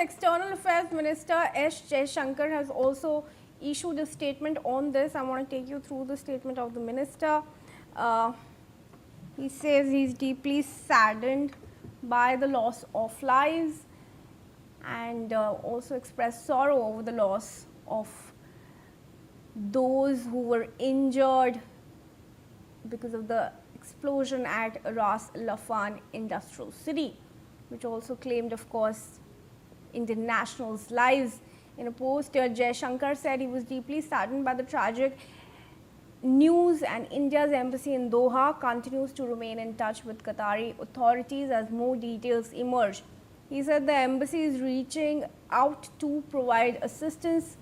External Affairs Minister S. Jaishankar has also issued a statement on this. I want to take you through the statement of the minister. He says he's deeply saddened by the loss of lives and also expressed sorrow over the loss of those who were injured because of the explosion at Ras Laffan Industrial City, which also claimed, of course, Indian nationals' lives. In a post, Jaishankar said he was deeply saddened by the tragic news, and India's embassy in Doha continues to remain in touch with Qatari authorities as more details emerge. He said the embassy is reaching out to provide assistance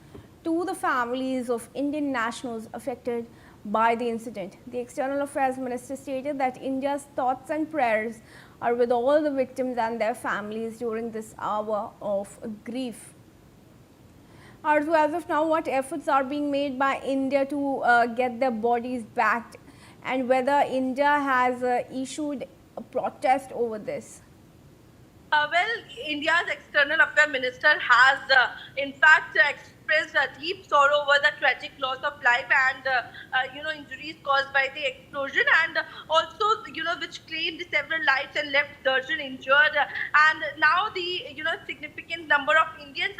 to the families of Indian nationals affected by the incident. The External Affairs Minister stated that India's thoughts and prayers are with all the victims and their families during this hour of grief. Arzu, as of now, what efforts are being made by India to get their bodies back, and whether India has issued a protest over this? Well, India's External Affairs Minister has, in fact, expressed a deep sorrow over the tragic loss of life and, injuries caused by the explosion, and also, which claimed several lives and left dozens injured. And now the, significant number of Indians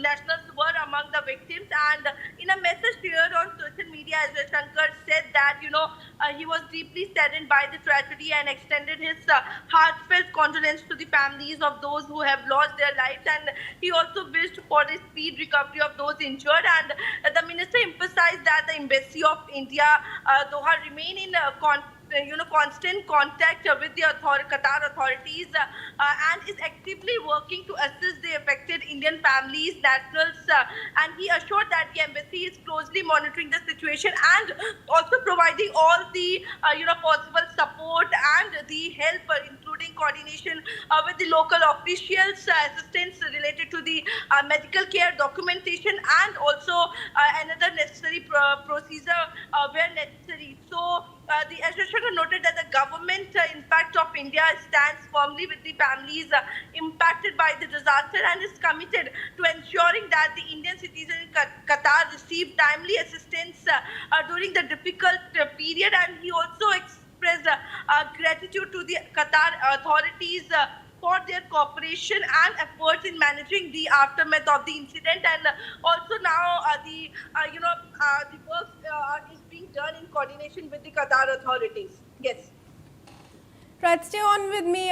nationals were among the victims. And in a message shared on social media, as Shankar said that, he was deeply saddened by the tragedy and extended his heartfelt condolence to the families of those who have lost their lives, and he also wished for a speed recovery of those injured. And the minister emphasized that the embassy of India, Doha, remain in constant contact with the Qatar authorities and is actively working to assist the affected Indian families, nationals, and he assured that the embassy is closely monitoring the situation and also providing all the possible support and the help, including coordination with the local officials, assistance related to the medical care, documentation, and also another necessary procedure where necessary. So the association noted that the government, in fact, of India stands firmly with the families impacted by the disaster and is committed to ensuring that the Indian citizens in Qatar receive timely assistance during the difficult period. And he also expressed gratitude to the Qatar authorities for their cooperation and efforts in managing the aftermath of the incident. And also now the work is being done in coordination with the Qatar authorities. Yes. Right, stay on with me.